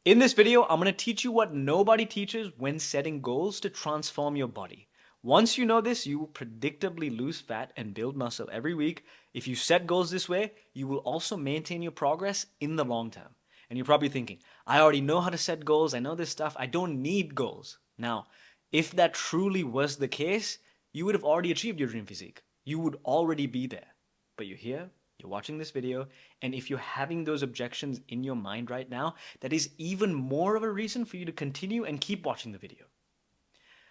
In this video, I'm going to teach you what nobody teaches when setting goals to transform your body. Once you know this, you will predictably lose fat and build muscle every week. If you set goals this way, you will also maintain your progress in the long term. And you're probably thinking, I already know how to set goals, I know this stuff, I don't need goals. Now, if that truly was the case, you would have already achieved your dream physique. You would already be there. But you're here, you're watching this video, and if you're having those objections in your mind right now, that is even more of a reason for you to continue and keep watching the video.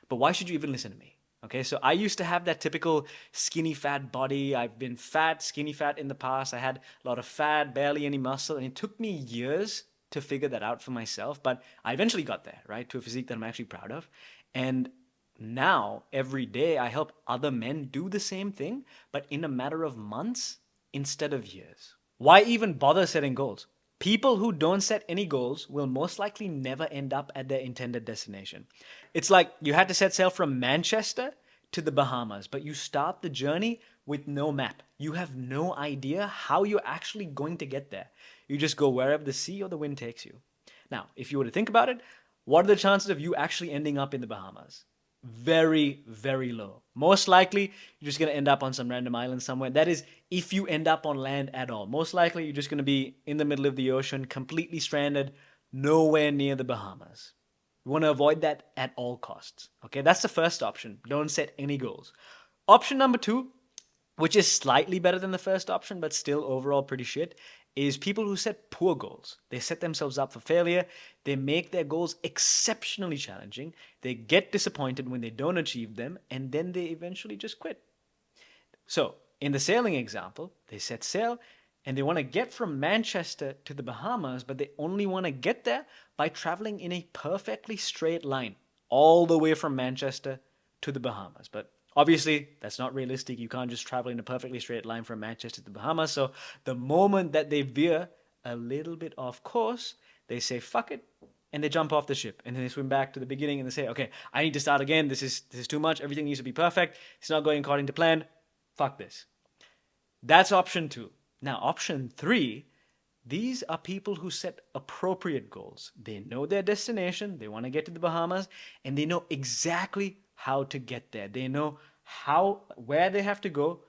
But why should you even listen to me? Okay, so I used to have that typical skinny fat body. I've been fat, skinny fat in the past. I had a lot of fat, barely any muscle, and it took me years to figure that out for myself. But I eventually got there, right, to a physique that I'm actually proud of. And now, every day, I help other men do the same thing, but in a matter of months instead of years. Why even bother setting goals? People who don't set any goals will most likely never end up at their intended destination. It's like you had to set sail from Manchester to the Bahamas, but you start the journey with no map. You have no idea how you're actually going to get there. You just go wherever the sea or the wind takes you. Now, if you were to think about it, what are the chances of you actually ending up in the Bahamas? Very, very low. Most likely, you're just going to end up on some random island somewhere. That is, if you end up on land at all. Most likely, you're just going to be in the middle of the ocean, completely stranded, nowhere near the Bahamas. You want to avoid that at all costs. Okay, that's the first option. Don't set any goals. Option number two, which is slightly better than the first option, but still overall pretty shit, is people who set poor goals. They set themselves up for failure. They make their goals exceptionally challenging. They get disappointed when they don't achieve them, and then they eventually just quit. So, in the sailing example, they set sail and they want to get from Manchester to the Bahamas, but they only want to get there by traveling in a perfectly straight line all the way from Manchester to the Bahamas. But obviously, that's not realistic. You can't just travel in a perfectly straight line from Manchester to the Bahamas. So, the moment that they veer a little bit off course, they say, fuck it, and they jump off the ship and then they swim back to the beginning and they say, okay, I need to start again. This is too much. Everything needs to be perfect. It's not going according to plan. Fuck this. That's option two. Now, option three, these are people who set appropriate goals. They know their destination, they want to get to the Bahamas, and they know exactly how to get there. They know where they have to go,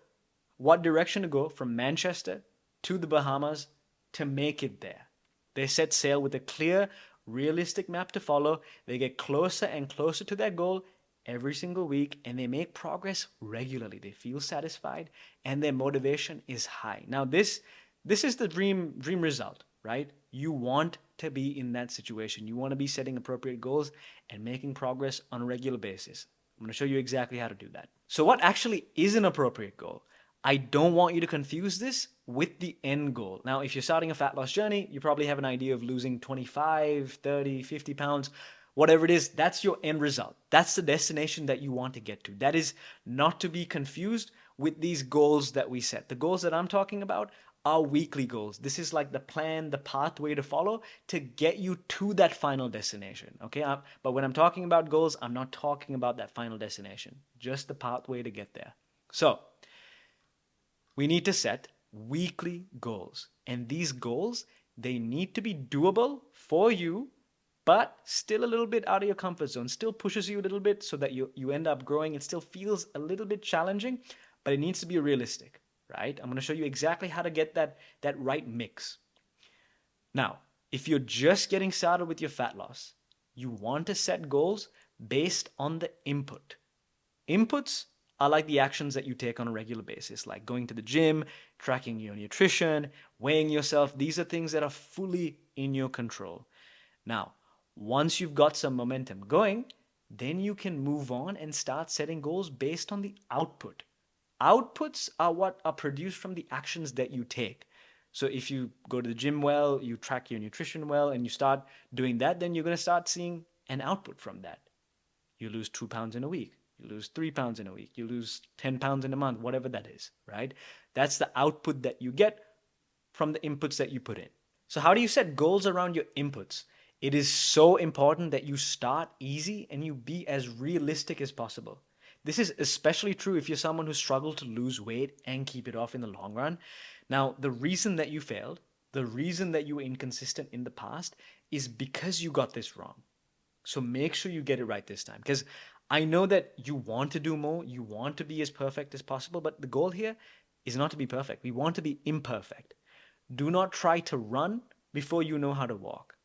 what direction to go from Manchester to the Bahamas to make it there. They set sail with a clear, realistic map to follow. They get closer and closer to their goal every single week and they make progress regularly. They feel satisfied and their motivation is high. Now this is the dream result, right? You want to be in that situation. You want to be setting appropriate goals and making progress on a regular basis. I'm going to show you exactly how to do that. So what actually is an appropriate goal? I don't want you to confuse this with the end goal. Now, if you're starting a fat loss journey, you probably have an idea of losing 25, 30, 50 pounds, whatever it is, that's your end result. That's the destination that you want to get to. That is not to be confused with these goals that we set. The goals that I'm talking about are weekly goals. This is like the plan, the pathway to follow to get you to that final destination. Okay, but when I'm talking about goals, I'm not talking about that final destination, just the pathway to get there. So, we need to set weekly goals. And these goals, they need to be doable for you, but still a little bit out of your comfort zone. Still pushes you a little bit so that you end up growing. It still feels a little bit challenging, but it needs to be realistic, right? I'm going to show you exactly how to get that right mix. Now, if you're just getting started with your fat loss, you want to set goals based on the input. Inputs are like the actions that you take on a regular basis, like going to the gym, tracking your nutrition, weighing yourself. These are things that are fully in your control. Now, once you've got some momentum going, then you can move on and start setting goals based on the output. Outputs are what are produced from the actions that you take. So if you go to the gym well, you track your nutrition well, and you start doing that, then you're going to start seeing an output from that. You lose 2 pounds in a week. You lose 3 pounds in a week. You lose 10 pounds in a month, whatever that is, right? That's the output that you get from the inputs that you put in. So how do you set goals around your inputs? It is so important that you start easy and you be as realistic as possible. This is especially true if you're someone who struggled to lose weight and keep it off in the long run. Now, the reason that you failed, the reason that you were inconsistent in the past is because you got this wrong. So make sure you get it right this time. Because I know that you want to do more, you want to be as perfect as possible, but the goal here is not to be perfect. We want to be imperfect. Do not try to run before you know how to walk.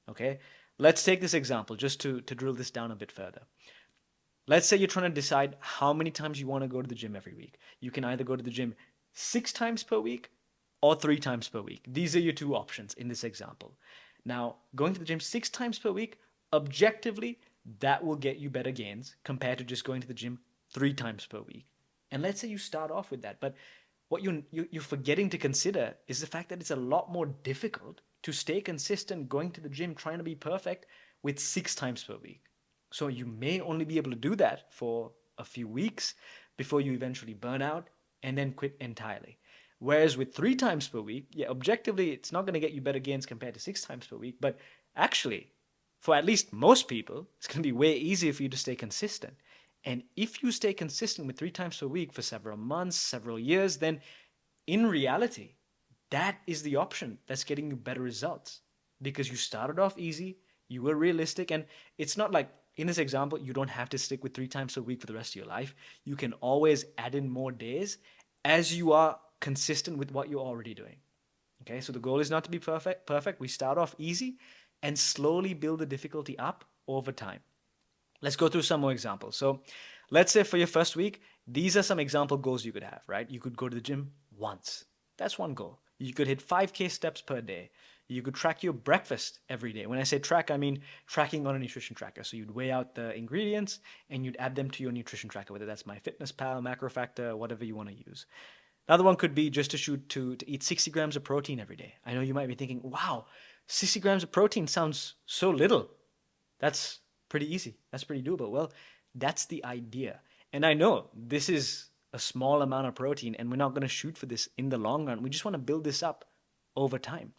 Okay? Let's take this example just to drill this down a bit further. Let's say you're trying to decide how many times you want to go to the gym every week. You can either go to the gym 6 times per week or 3 times per week. These are your two options in this example. Now, going to the gym 6 times per week, objectively, that will get you better gains compared to just going to the gym 3 times per week. And let's say you start off with that, but what you're forgetting to consider is the fact that it's a lot more difficult to stay consistent going to the gym trying to be perfect with 6 times per week. So you may only be able to do that for a few weeks before you eventually burn out and then quit entirely. Whereas with 3 times per week, yeah, objectively, it's not going to get you better gains compared to 6 times per week. But actually, for at least most people, it's going to be way easier for you to stay consistent. And if you stay consistent with 3 times per week for several months, several years, then in reality, that is the option that's getting you better results because you started off easy, you were realistic, and it's not like in this example, you don't have to stick with 3 times a week for the rest of your life. You can always add in more days as you are consistent with what you're already doing. Okay, so the goal is not to be perfect. We start off easy and slowly build the difficulty up over time. Let's go through some more examples. So let's say for your first week, these are some example goals you could have, right? You could go to the gym once. That's one goal. You could hit 5K steps per day. You could track your breakfast every day. When I say track, I mean tracking on a nutrition tracker. So you'd weigh out the ingredients and you'd add them to your nutrition tracker, whether that's MyFitnessPal, MacroFactor, whatever you want to use. Another one could be just to shoot to eat 60 grams of protein every day. I know you might be thinking, wow, 60 grams of protein sounds so little. That's pretty easy. That's pretty doable. Well, that's the idea. And I know this is a small amount of protein and we're not going to shoot for this in the long run. We just want to build this up over time.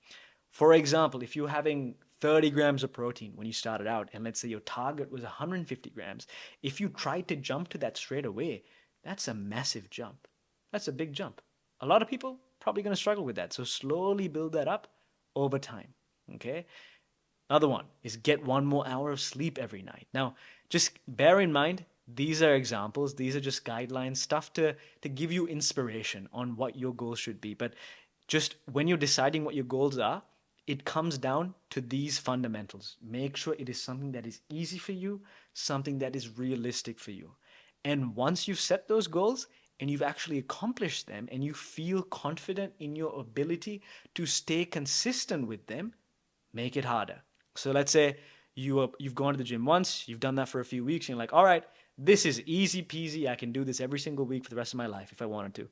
For example, if you're having 30 grams of protein when you started out, and let's say your target was 150 grams, if you tried to jump to that straight away, that's a massive jump. That's a big jump. A lot of people probably going to struggle with that. So slowly build that up over time. Okay. Another one is get 1 more hour of sleep every night. Now, just bear in mind, these are examples. These are just guidelines, stuff to give you inspiration on what your goals should be. But just when you're deciding what your goals are, it comes down to these fundamentals. Make sure it is something that is easy for you, something that is realistic for you. And once you've set those goals and you've actually accomplished them and you feel confident in your ability to stay consistent with them, make it harder. So let's say you've gone to the gym once, you've done that for a few weeks, and you're like, all right, this is easy peasy. I can do this every single week for the rest of my life if I wanted to.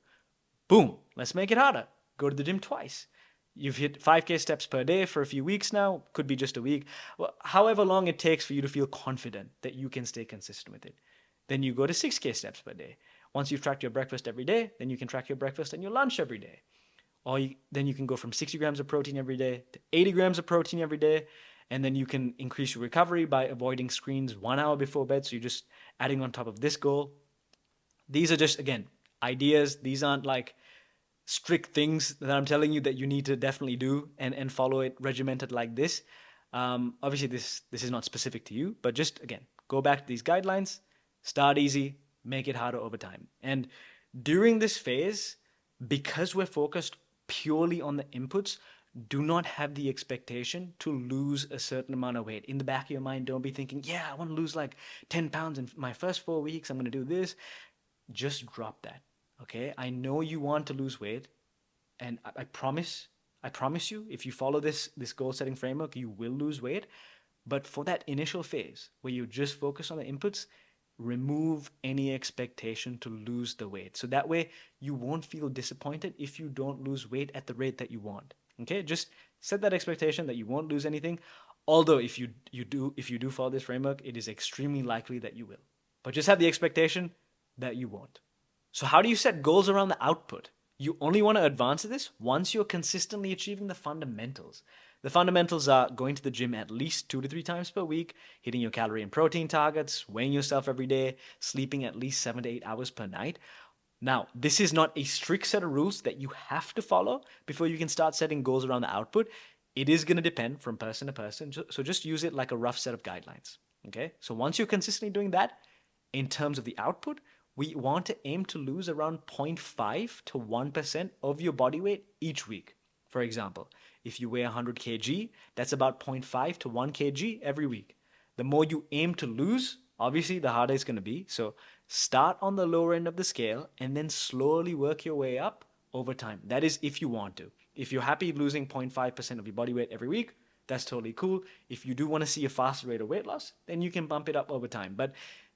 Boom, let's make it harder. Go to the gym twice. You've hit 5K steps per day for a few weeks now, could be just a week. Well, however long it takes for you to feel confident that you can stay consistent with it. Then you go to 6K steps per day. Once you've tracked your breakfast every day, then you can track your breakfast and your lunch every day. Then you can go from 60 grams of protein every day to 80 grams of protein every day. And then you can increase your recovery by avoiding screens 1 hour before bed. So you're just adding on top of this goal. These are just, again, ideas. These aren't like strict things that I'm telling you that you need to definitely do and follow it regimented like this. Obviously, this is not specific to you, but just, again, go back to these guidelines, start easy, make it harder over time. And during this phase, because we're focused purely on the inputs, do not have the expectation to lose a certain amount of weight. In the back of your mind, don't be thinking, yeah, I want to lose like 10 pounds in my first 4 weeks. I'm going to do this. Just drop that. Okay? I know you want to lose weight. And I promise you, if you follow this goal setting framework, you will lose weight. But for that initial phase where you just focus on the inputs, remove any expectation to lose the weight. So that way you won't feel disappointed if you don't lose weight at the rate that you want. Okay, just set that expectation that you won't lose anything. Although if you do follow this framework, it is extremely likely that you will. But just have the expectation that you won't. So how do you set goals around the output? You only want to advance this once you're consistently achieving the fundamentals. The fundamentals are going to the gym at least 2 to 3 times per week, hitting your calorie and protein targets, weighing yourself every day, sleeping at least 7 to 8 hours per night. Now, this is not a strict set of rules that you have to follow before you can start setting goals around the output. It is going to depend from person to person. So just use it like a rough set of guidelines. Okay. So once you're consistently doing that, in terms of the output, we want to aim to lose around 0.5 to 1% of your body weight each week. For example, if you weigh 100 kg, that's about 0.5 to 1 kg every week. The more you aim to lose, obviously, the harder it's going to be. So start on the lower end of the scale and then slowly work your way up over time. That is if you want to. If you're happy losing 0.5% of your body weight every week, that's totally cool. If you do want to see a faster rate of weight loss, then you can bump it up over time. But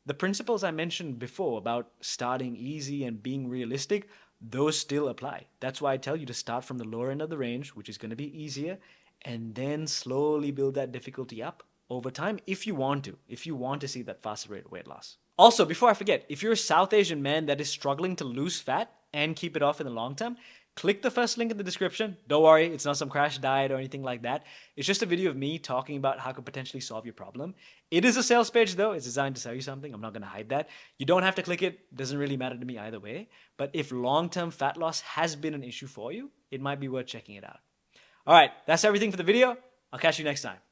the principles I mentioned before about starting easy and being realistic, those still apply. That's why I tell you to start from the lower end of the range, which is going to be easier, and then slowly build that difficulty up over time if you want to see that faster rate of weight loss. Also, before I forget, if you're a South Asian man that is struggling to lose fat and keep it off in the long term, click the first link in the description. Don't worry, it's not some crash diet or anything like that. It's just a video of me talking about how I could potentially solve your problem. It is a sales page though. It's designed to sell you something. I'm not going to hide that. You don't have to click it. Doesn't really matter to me either way. But if long-term fat loss has been an issue for you, it might be worth checking it out. All right, that's everything for the video. I'll catch you next time.